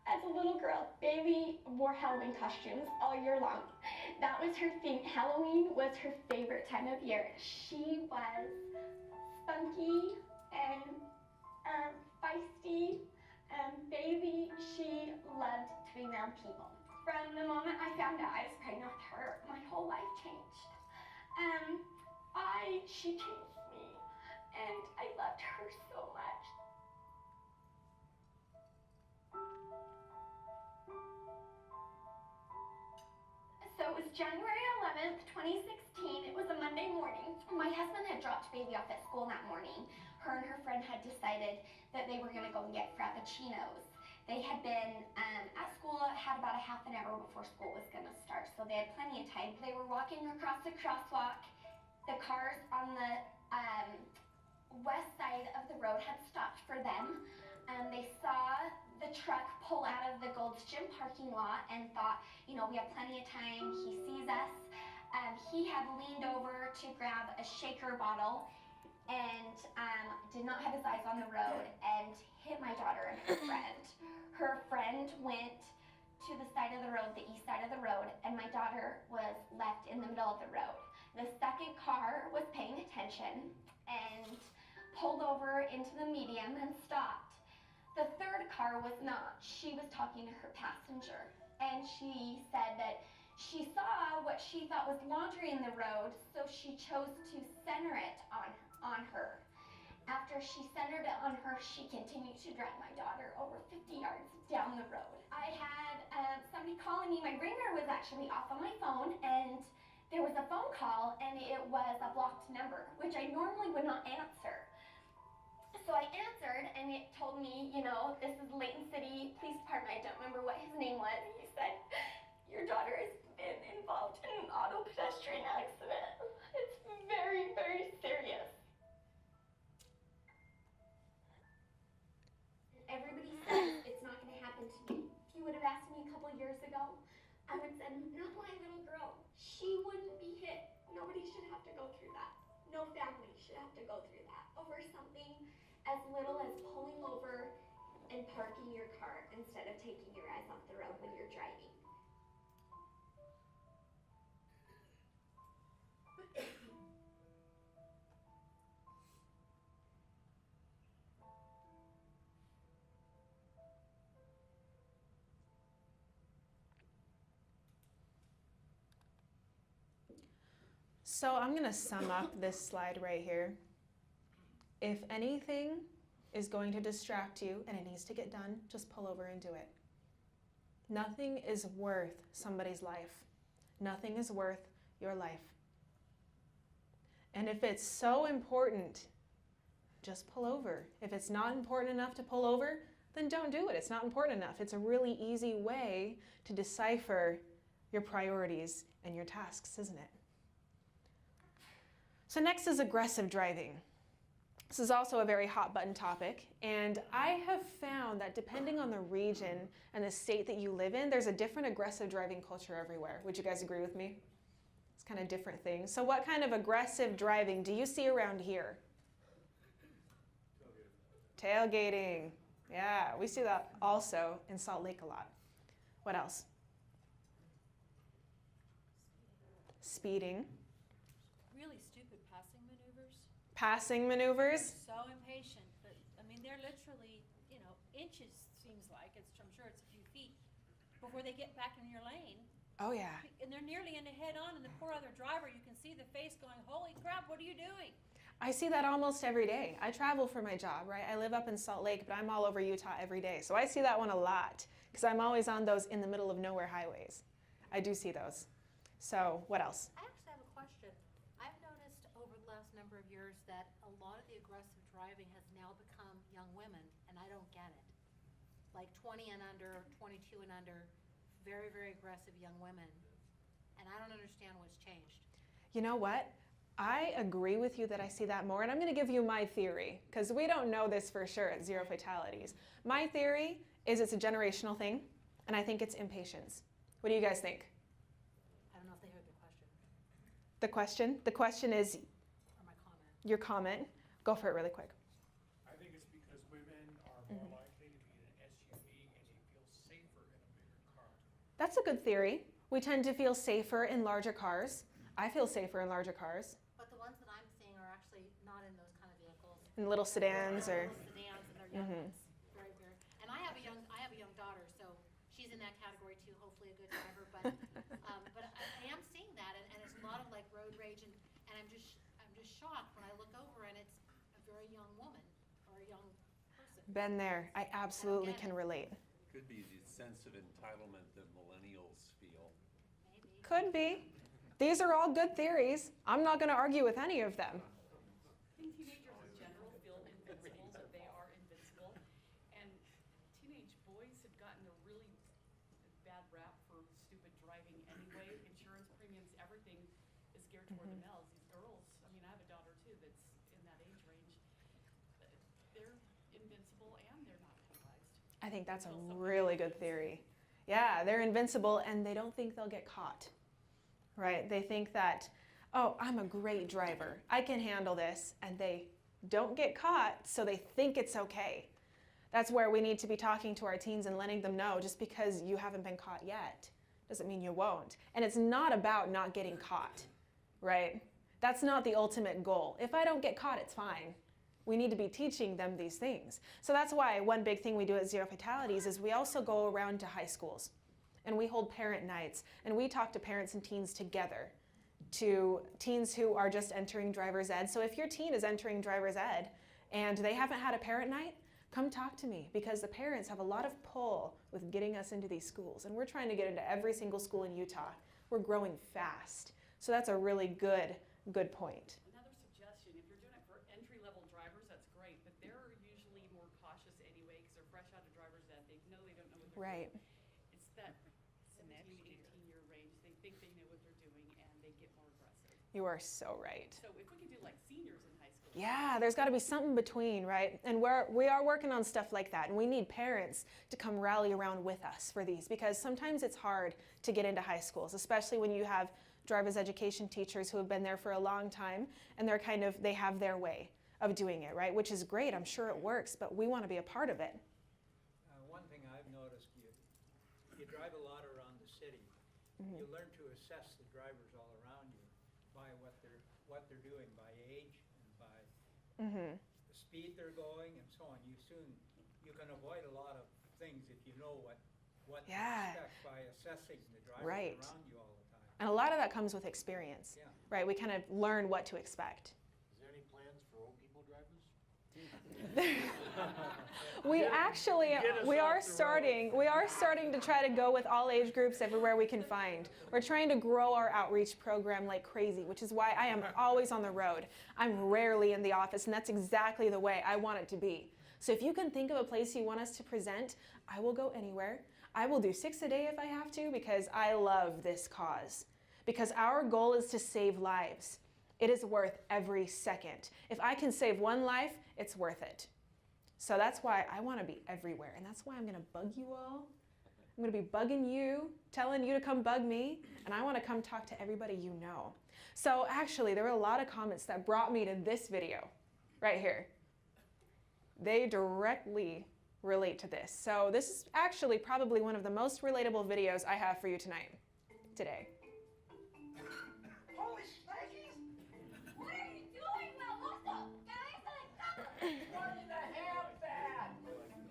[SPEAKER 15] As a little girl, Baby wore Halloween costumes all year long. That was her thing. Halloween was her favorite time of year. She was spunky and feisty. Baby, she loved to be around people. From the moment I found out I was pregnant with her, my whole life changed. She changed me, and I loved her so much. So it was January 11th, 2016. It was a Monday morning. My husband had dropped Baby off at school that morning. Her and her friend had decided that they were going to go and get frappuccinos. They had been at school, had about a half an hour before school was going to start, so they had plenty of time. They were walking across the crosswalk. The cars on the west side of the road had stopped for them. They saw the truck pull out of the Gold's Gym parking lot and thought, you know, we have plenty of time. He sees us. He had leaned over to grab a shaker bottle and did not have his eyes on the road and hit my daughter and her friend. Her friend went to the side of the road, the east side of the road, and my daughter was left in the middle of the road. The second car was paying attention and pulled over into the median and stopped. The third car was not. She was talking to her passenger, and she said that she saw what she thought was laundry in the road, so she chose to center it on her. After she centered it on her, she continued to drive my daughter over 50 yards down the road. I had somebody calling me. My ringer was actually off on my phone, and there was a phone call, and it was a blocked number, which I normally would not answer. So I answered, and it told me, you know, this is Layton City Police Department. I don't remember what his name was. He said, your daughter has been involved in an auto pedestrian accident. It's very, very serious. Everybody says it's not going to happen to me. If you would have asked me a couple years ago, I would have said, not my little girl. She wouldn't be hit. Nobody should have to go through that. No family should have to go through that over something as little as pulling over and parking your car instead of taking your eyes off the road when you're driving.
[SPEAKER 2] So I'm going to sum up this slide right here. If anything is going to distract you and it needs to get done, just pull over and do it. Nothing is worth somebody's life. Nothing is worth your life. And if it's so important, just pull over. If it's not important enough to pull over, then don't do it. It's not important enough. It's a really easy way to decipher your priorities and your tasks, isn't it? So next is aggressive driving. This is also a very hot button topic, and I have found that depending on the region and the state that you live in, there's a different aggressive driving culture everywhere. Would you guys agree with me? It's kind of different things. So what kind of aggressive driving do you see around here? Tailgating. Yeah, we see that also in Salt Lake a lot. What else? Speeding.
[SPEAKER 5] Really stupid passing maneuvers.
[SPEAKER 2] Passing maneuvers.
[SPEAKER 5] So impatient, but I mean, they're literally, you know, inches seems like. I'm sure it's a few feet before they get back in your lane.
[SPEAKER 2] Oh yeah.
[SPEAKER 5] And they're nearly in the head on, and the poor other driver, you can see the face going, holy crap, what are you doing?
[SPEAKER 2] I see that almost every day. I travel for my job, right? I live up in Salt Lake, but I'm all over Utah every day. So I see that one a lot because I'm always on those in the middle of nowhere highways. I do see those. So what else?
[SPEAKER 4] I actually have a question. I've noticed over the last number of years that a lot of the aggressive driving has now become young women, and I don't get it. Like 20 and under, 22 and under, very, very aggressive young women, and I don't understand what's changed.
[SPEAKER 2] You know what? I agree with you that I see that more, and I'm going to give you my theory, because we don't know this for sure at Zero Fatalities. My theory is it's a generational thing, and I think it's impatience. What do you guys think?
[SPEAKER 4] I don't know if they heard the question.
[SPEAKER 2] The question? The question is
[SPEAKER 4] Or my comment.
[SPEAKER 2] your comment. Go for it really quick.
[SPEAKER 8] I think it's because women are more likely to be in an SUV and you feel safer in a bigger car.
[SPEAKER 2] That's a good theory. We tend to feel safer in larger cars. I feel safer in larger cars.
[SPEAKER 4] But the ones that I'm seeing are actually not in those kind of vehicles.
[SPEAKER 2] In little sedans or...
[SPEAKER 4] Little sedans, and they're young ones. Very, very. And I have a young daughter, so she's in that category too. Hopefully a good driver, but I am seeing that, and it's a lot of like road rage, and I'm just shocked when I look over and it's a very young woman or a young person.
[SPEAKER 2] Been there. I absolutely can relate.
[SPEAKER 9] Could be the sense of entitlement that millennials feel.
[SPEAKER 4] Maybe.
[SPEAKER 2] Could be. These are all good theories. I'm not going to argue with any of them.
[SPEAKER 16] I think teenagers in general feel invincible, that they are invincible. And teenage boys have gotten a really bad rap for stupid driving anyway. Insurance premiums, everything is geared toward the males. These girls, I mean, I have a daughter too that's in that age range. They're invincible and they're not penalized.
[SPEAKER 2] I think that's a really good theory. Yeah, they're invincible and they don't think they'll get caught. Right? They think that, oh, I'm a great driver. I can handle this. And they don't get caught, so they think it's okay. That's where we need to be talking to our teens and letting them know just because you haven't been caught yet doesn't mean you won't. And it's not about not getting caught, right? That's not the ultimate goal. If I don't get caught, it's fine. We need to be teaching them these things. So that's why one big thing we do at Zero Fatalities is we also go around to high schools. And we hold parent nights, and we talk to parents and teens together, to teens who are just entering driver's ed. So if your teen is entering driver's ed and they haven't had a parent night, come talk to me, because the parents have a lot of pull with getting us into these schools. And we're trying to get into every single school in Utah. We're growing fast. So that's a really good point.
[SPEAKER 16] Another suggestion, if you're doing it for entry-level drivers, that's great, but they're usually more cautious anyway because they're fresh out of driver's ed. They know they don't know what they're
[SPEAKER 2] Right.
[SPEAKER 16] doing. It's that 17, 18-year range. They think they know what they're doing and they get more aggressive.
[SPEAKER 2] You are so right.
[SPEAKER 16] So if we could do like seniors in high school.
[SPEAKER 2] Yeah, there's got to be something between, right? And we are working on stuff like that, and we need parents to come rally around with us for these, because sometimes it's hard to get into high schools, especially when you have driver's education teachers who have been there for a long time, and they have their way of doing it, right? Which is great. I'm sure it works, but we want to be a part of it.
[SPEAKER 17] One thing I've noticed, you drive a lot around the city. You learn to assess the drivers all around you by what they're doing, by age and by the speed they're going and so on. You can avoid a lot of things if you know what to expect by assessing the drivers around you all the time.
[SPEAKER 2] And a lot of that comes with experience, right? We kind of learn what to expect.
[SPEAKER 18] Is there any plans for old people drivers?
[SPEAKER 2] We are starting to try to go with all age groups everywhere we can find. We're trying to grow our outreach program like crazy, which is why I am always on the road. I'm rarely in the office, and that's exactly the way I want it to be. So if you can think of a place you want us to present, I will go anywhere. I will do 6 a day if I have to, because I love this cause. Because our goal is to save lives. It is worth every second. If I can save one life, it's worth it. So that's why I want to be everywhere. And that's why I'm going to bug you all. I'm going to be bugging you, telling you to come bug me. And I want to come talk to everybody you know. So actually, there were a lot of comments that brought me to this video right here. They directly relate to this. So this is actually probably one of the most relatable videos I have for you today.
[SPEAKER 18] Holy shnikes!
[SPEAKER 15] What are you doing, Melosa?
[SPEAKER 18] What in the hell, Dad?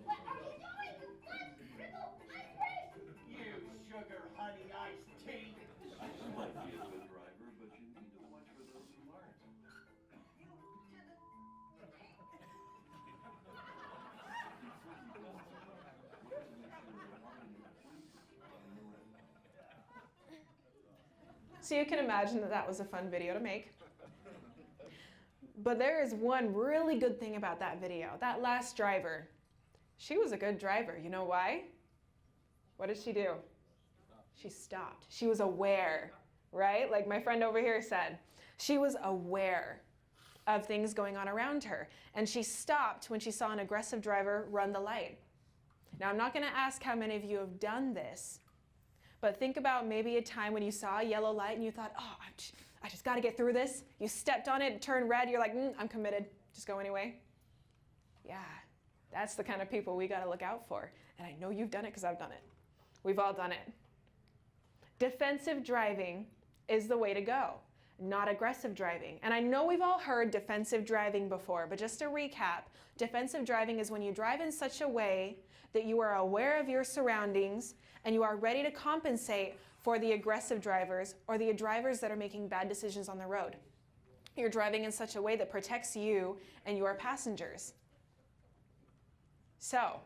[SPEAKER 15] What are you doing? Let's triple ice race!
[SPEAKER 18] You sugar honey iced tea!
[SPEAKER 3] You might be a good driver, but you need to watch for those who aren't.
[SPEAKER 2] So you can imagine that that was a fun video to make. But there is one really good thing about that video. That last driver, she was a good driver. You know why? What did she do? She stopped. She was aware, right? Like my friend over here said, she was aware of things going on around her. And she stopped when she saw an aggressive driver run the light. Now, I'm not going to ask how many of you have done this, but think about maybe a time when you saw a yellow light and you thought, oh, I just got to get through this. You stepped on it, it turned red, you're like, I'm committed. Just go anyway. Yeah, that's the kind of people we got to look out for. And I know you've done it because I've done it. We've all done it. Defensive driving is the way to go, not aggressive driving. And I know we've all heard defensive driving before, but just to recap, defensive driving is when you drive in such a way that you are aware of your surroundings and you are ready to compensate for the aggressive drivers or the drivers that are making bad decisions on the road. You're driving in such a way that protects you and your passengers. So,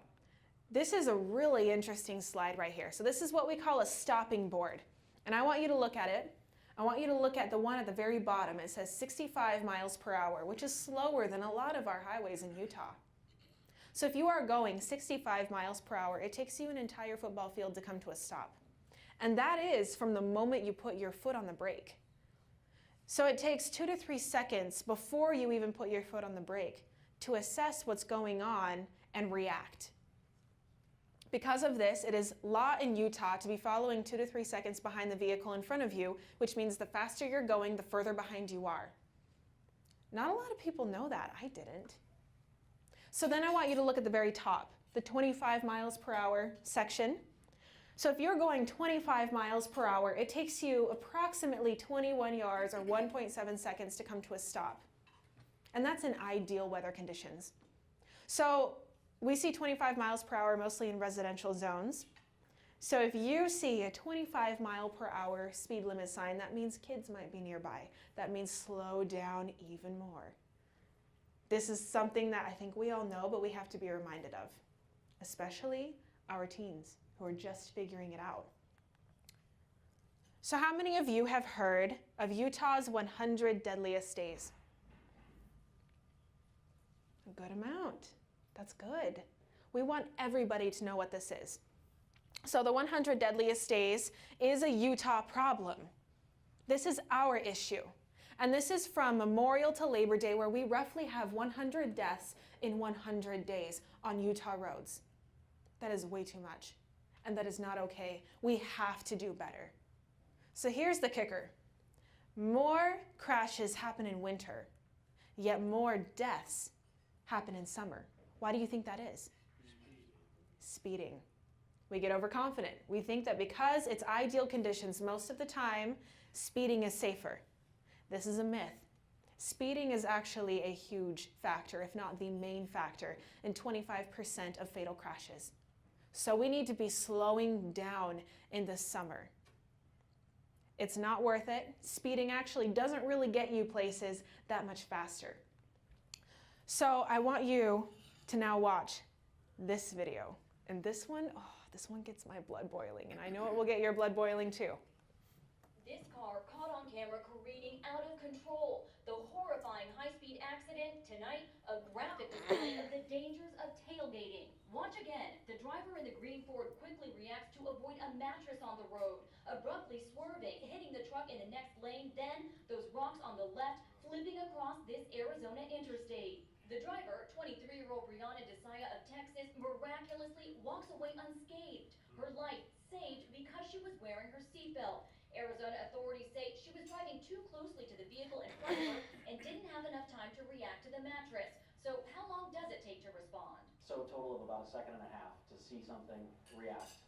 [SPEAKER 2] this is a really interesting slide right here. So this is what we call a stopping board. And I want you to look at it. I want you to look at the one at the very bottom. It says 65 miles per hour, which is slower than a lot of our highways in Utah. So if you are going 65 miles per hour, it takes you an entire football field to come to a stop. And that is from the moment you put your foot on the brake. So it takes 2 to 3 seconds before you even put your foot on the brake to assess what's going on and react. Because of this, it is law in Utah to be following 2 to 3 seconds behind the vehicle in front of you, which means the faster you're going, the further behind you are. Not a lot of people know that. I didn't. So then I want you to look at the very top, the 25 miles per hour section. So if you're going 25 miles per hour, it takes you approximately 21 yards or 1.7 seconds to come to a stop. And that's in ideal weather conditions. So we see 25 miles per hour mostly in residential zones. So if you see a 25 mile per hour speed limit sign, that means kids might be nearby. That means slow down even more. This is something that I think we all know, but we have to be reminded of, especially our teens who are just figuring it out. So how many of you have heard of Utah's 100 Deadliest Days? A good amount. That's good. We want everybody to know what this is. So the 100 Deadliest Days is a Utah problem. This is our issue. And this is from Memorial to Labor Day, where we roughly have 100 deaths in 100 days on Utah roads. That is way too much. And that is not okay. We have to do better. So here's the kicker. More crashes happen in winter, yet more deaths happen in summer. Why do you think that is? Speeding. We get overconfident. We think that because it's ideal conditions most of the time, speeding is safer. This is a myth. Speeding is actually a huge factor, if not the main factor, in 25% of fatal crashes. So we need to be slowing down in the summer. It's not worth it. Speeding actually doesn't really get you places that much faster. So I want you to now watch this video. And this one gets my blood boiling, and I know it will get your blood boiling too.
[SPEAKER 19] This car caught on camera careening out of control. The horrifying high-speed accident tonight, a graphic display of the dangers of tailgating. Watch again. The driver in the green Ford quickly reacts to avoid a mattress on the road, abruptly swerving, hitting the truck in the next lane, then those rocks on the left flipping across this Arizona interstate. The driver, 23-year-old Brianna Desaya of Texas, miraculously walks away unscathed. Her life saved because she was wearing her seatbelt. Arizona authorities say she was driving too closely to the vehicle in front of her and didn't have enough time to react to the mattress. So how long does it take to respond?
[SPEAKER 20] So a total of about a second and a half to see something react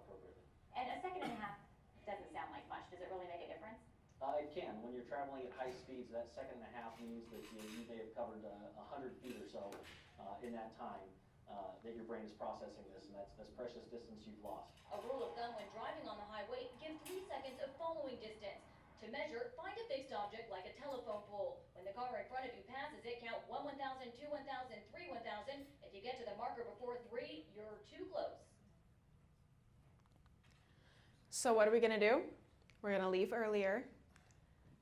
[SPEAKER 20] appropriately.
[SPEAKER 19] And a second and a half doesn't sound like much. Does it really make a difference?
[SPEAKER 20] It can. When you're traveling at high speeds, that second and a half means that you may have covered 100 feet or so in that time that your brain is processing this, and that's precious distance you've lost.
[SPEAKER 19] A rule of thumb when driving on the highway, give 3 seconds of following distance. To measure, find a fixed object like a telephone pole. When the car in front of you passes it, count 1, 1,000, 2, 1,000, 3, 1,000. If you get to the marker before 3, you're too close.
[SPEAKER 2] So what are we gonna do? We're gonna leave earlier.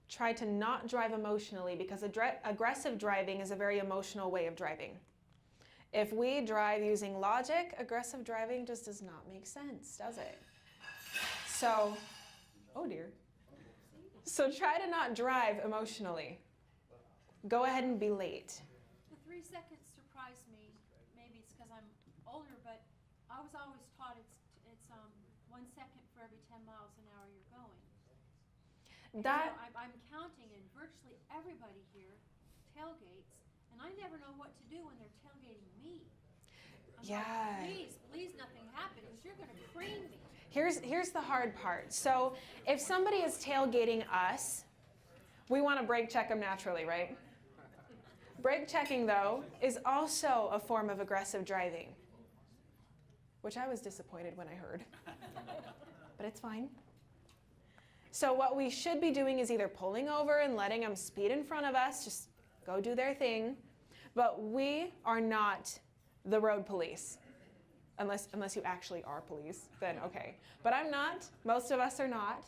[SPEAKER 2] Try to not drive emotionally, because aggressive driving is a very emotional way of driving. If we drive using logic, aggressive driving just does not make sense, does it? So, oh dear. So try to not drive emotionally. Go ahead and be late.
[SPEAKER 5] The 3 seconds surprised me. Maybe it's because I'm older, but I was always taught it's 1 second for every 10 miles an hour you're going.
[SPEAKER 2] That
[SPEAKER 5] So I'm counting, and virtually everybody here tailgates, and I never know what to do when they're tailgating me. I'm
[SPEAKER 2] Yeah.
[SPEAKER 5] like, please, nothing happens. You're going to cream me.
[SPEAKER 2] Here's the hard part. So if somebody is tailgating us, we want to brake check them naturally, right? Brake checking, though, is also a form of aggressive driving, which I was disappointed when I heard. But it's fine. So what we should be doing is either pulling over and letting them speed in front of us, just go do their thing. But we are not the road police. Unless you actually are police, then okay. But I'm not. Most of us are not.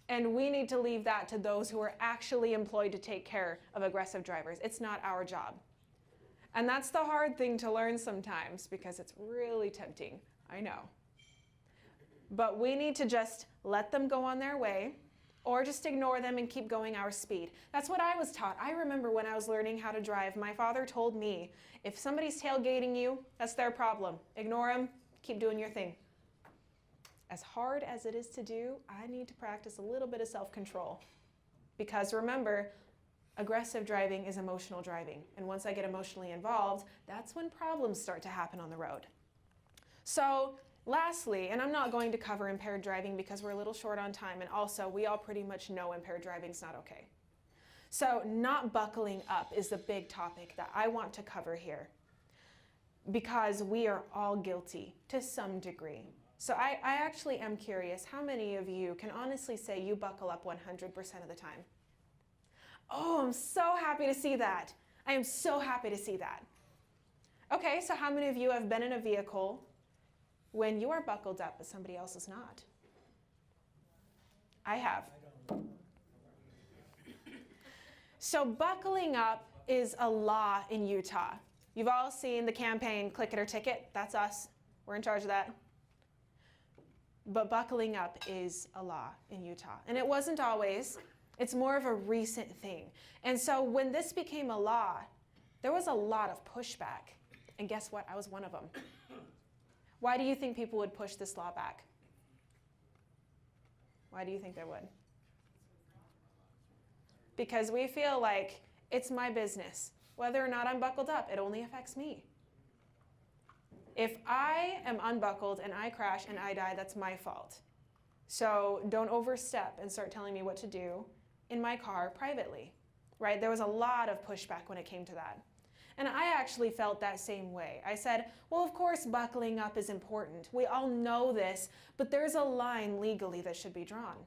[SPEAKER 2] And we need to leave that to those who are actually employed to take care of aggressive drivers. It's not our job. And that's the hard thing to learn sometimes because it's really tempting. I know. But we need to just let them go on their way or just ignore them and keep going our speed. That's what I was taught. I remember when I was learning how to drive, my father told me, if somebody's tailgating you, that's their problem. Ignore them, keep doing your thing. As hard as it is to do, I need to practice a little bit of self-control. Because remember, aggressive driving is emotional driving. And once I get emotionally involved, that's when problems start to happen on the road. So lastly, and I'm not going to cover impaired driving because we're a little short on time, and also we all pretty much know impaired driving is not okay. So not buckling up is the big topic that I want to cover here because we are all guilty to some degree. So I actually am curious, how many of you can honestly say you buckle up 100% of the time? Oh, I'm so happy to see that. I am so happy to see that. Okay, so how many of you have been in a vehicle when you are buckled up but somebody else is not? I have. So buckling up is a law in Utah. You've all seen the campaign, Click It or Ticket. That's us. We're in charge of that. But buckling up is a law in Utah. And it wasn't always. It's more of a recent thing. And so when this became a law, there was a lot of pushback. And guess what? I was one of them. Why do you think people would push this law back? Why do you think they would? Because we feel like it's my business. Whether or not I'm buckled up, it only affects me. If I am unbuckled and I crash and I die, that's my fault. So don't overstep and start telling me what to do in my car privately, right? There was a lot of pushback when it came to that. And I actually felt that same way. I said, well, of course buckling up is important. We all know this, but there's a line legally that should be drawn.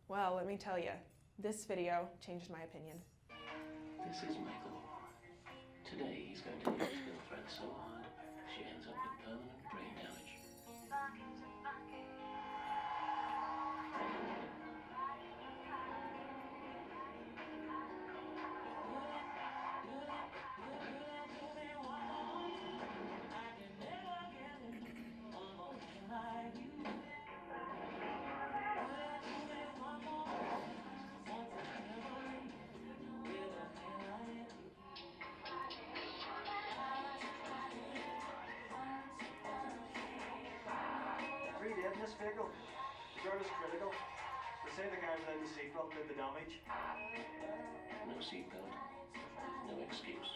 [SPEAKER 2] Well, let me tell you, this video changed my opinion.
[SPEAKER 21] This is Michael. Today he's going to hit his girlfriend so hard, she ends up with permanent brain damage.
[SPEAKER 22] In this vehicle, the girl is critical. They say the guy without the seatbelt did the damage.
[SPEAKER 21] No seatbelt, no excuse.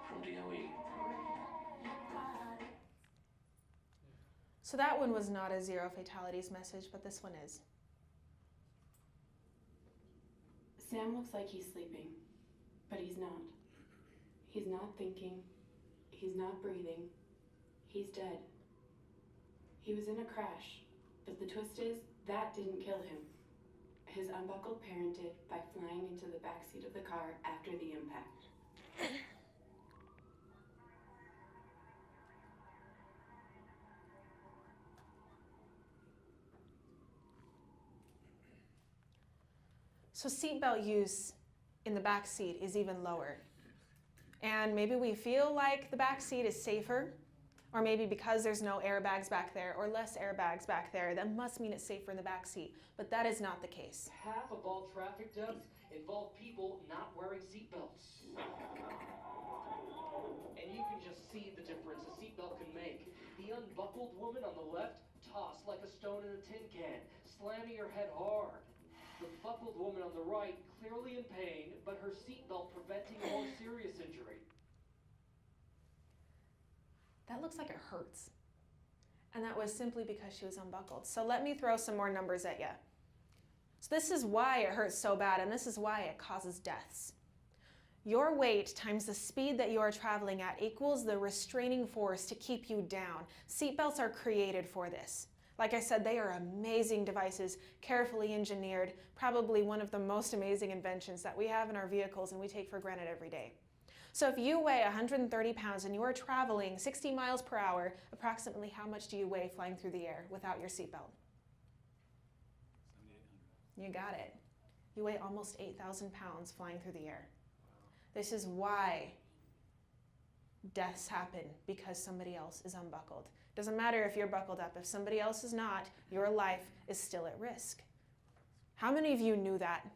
[SPEAKER 21] From DOE.
[SPEAKER 2] So that one was not a zero fatalities message, but this one is.
[SPEAKER 23] Sam looks like he's sleeping, but he's not. He's not thinking. He's not breathing. He's dead. He was in a crash, but the twist is, that didn't kill him. His unbuckled parent did by flying into the backseat of the car after the impact.
[SPEAKER 2] So seatbelt use in the back seat is even lower. And maybe we feel like the back seat is safer, Or maybe because there's no airbags back there or less airbags back there, that must mean it's safer in the back seat. But that is not the case.
[SPEAKER 1] Half of all traffic deaths involve people not wearing seatbelts. And you can just see the difference a seatbelt can make. The unbuckled woman on the left, tossed like a stone in a tin can, slamming her head hard. The buckled woman on the right, clearly in pain, but her seatbelt preventing a more serious injury.
[SPEAKER 2] That looks like it hurts. And that was simply because she was unbuckled. So let me throw some more numbers at you. So this is why it hurts so bad, and this is why it causes deaths. Your weight times the speed that you are traveling at equals the restraining force to keep you down. Seatbelts are created for this. Like I said, they are amazing devices, carefully engineered, probably one of the most amazing inventions that we have in our vehicles and we take for granted every day. So if you weigh 130 pounds and you are traveling 60 miles per hour, approximately how much do you weigh flying through the air without your seatbelt? 7,800. You got it. You weigh almost 8,000 pounds flying through the air. This is why deaths happen, because somebody else is unbuckled. Doesn't matter if you're buckled up. If somebody else is not, your life is still at risk. How many of you knew that?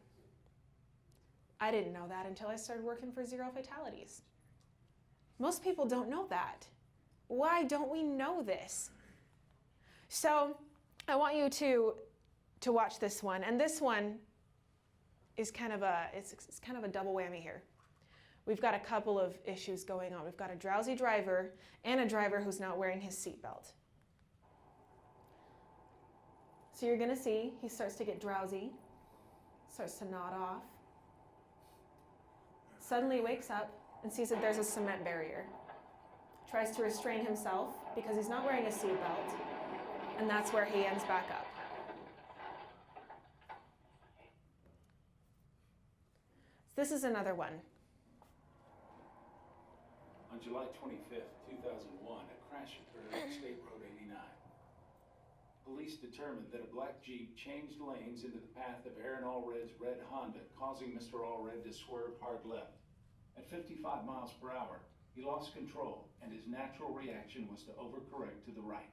[SPEAKER 2] I didn't know that until I started working for Zero Fatalities. Most people don't know that. Why don't we know this? So I want you to watch this one, and this one is kind of it's kind of a double whammy here. We've got a couple of issues going on. We've got a drowsy driver and a driver who's not wearing his seatbelt. So you're gonna see he starts to get drowsy, starts to nod off. Suddenly wakes up and sees that there's a cement barrier. Tries to restrain himself because he's not wearing a seatbelt, and that's where he ends back up. This is another one.
[SPEAKER 6] On July 25th, 2001, a crash occurred on State Road 89. Police determined that a black Jeep changed lanes into the path of Aaron Allred's red Honda, causing Mr. Allred to swerve hard left. At 55 miles per hour, he lost control, and his natural reaction was to overcorrect to the right.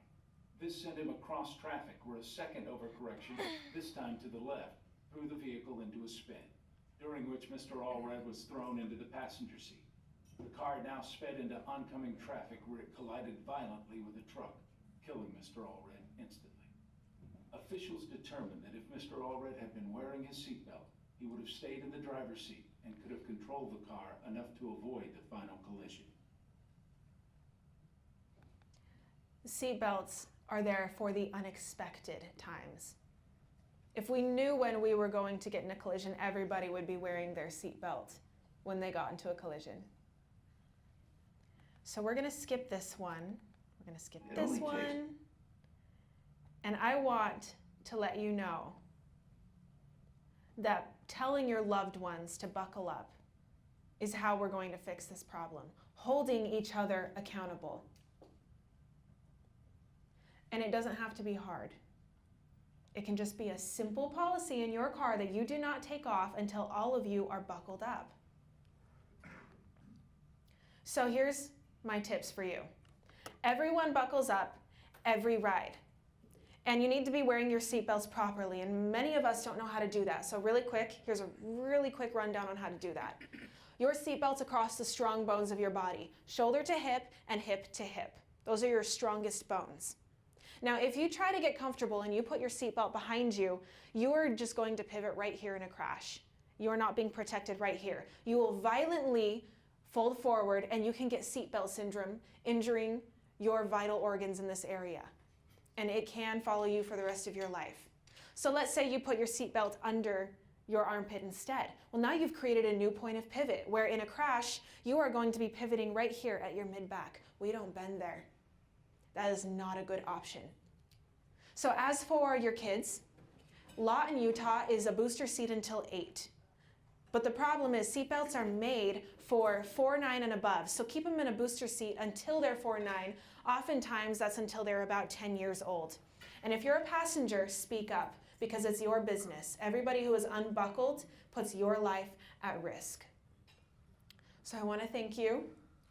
[SPEAKER 6] This sent him across traffic, where a second overcorrection, this time to the left, threw the vehicle into a spin, during which Mr. Allred was thrown into the passenger seat. The car now sped into oncoming traffic, where it collided violently with a truck, killing Mr. Allred instantly. Officials determined that if Mr. Allred had been wearing his seatbelt, he would have stayed in the driver's seat and could have controlled the car enough to avoid the final collision.
[SPEAKER 2] Seatbelts are there for the unexpected times. If we knew when we were going to get in a collision, everybody would be wearing their seatbelt when they got into a collision. So we're gonna skip this one. We're gonna skip this one. And I want to let you know that telling your loved ones to buckle up is how we're going to fix this problem. Holding each other accountable. And it doesn't have to be hard. It can just be a simple policy in your car that you do not take off until all of you are buckled up. So here's my tips for you. Everyone buckles up every ride. And you need to be wearing your seatbelts properly, and many of us don't know how to do that. So really quick, here's a really quick rundown on how to do that. Your seatbelt's across the strong bones of your body, shoulder to hip and hip to hip. Those are your strongest bones. Now, if you try to get comfortable and you put your seatbelt behind you, you are just going to pivot right here in a crash. You are not being protected right here. You will violently fold forward and you can get seatbelt syndrome, injuring your vital organs in this area. And it can follow you for the rest of your life. So let's say you put your seatbelt under your armpit instead. Well, now you've created a new point of pivot where in a crash, you are going to be pivoting right here at your mid-back. We don't bend there. That is not a good option. So as for your kids, law in Utah is a booster seat until 8. But the problem is seatbelts are made for 4'9" and above. So keep them in a booster seat until they're 4'9". Oftentimes that's until they're about 10 years old. And if you're a passenger, speak up because it's your business. Everybody who is unbuckled puts your life at risk. So I want to thank you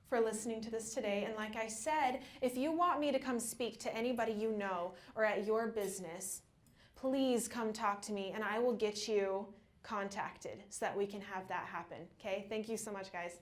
[SPEAKER 2] for listening to this today. And like I said, if you want me to come speak to anybody you know or at your business, please come talk to me and I will get you contacted so that we can have that happen. Okay? Thank you so much, guys.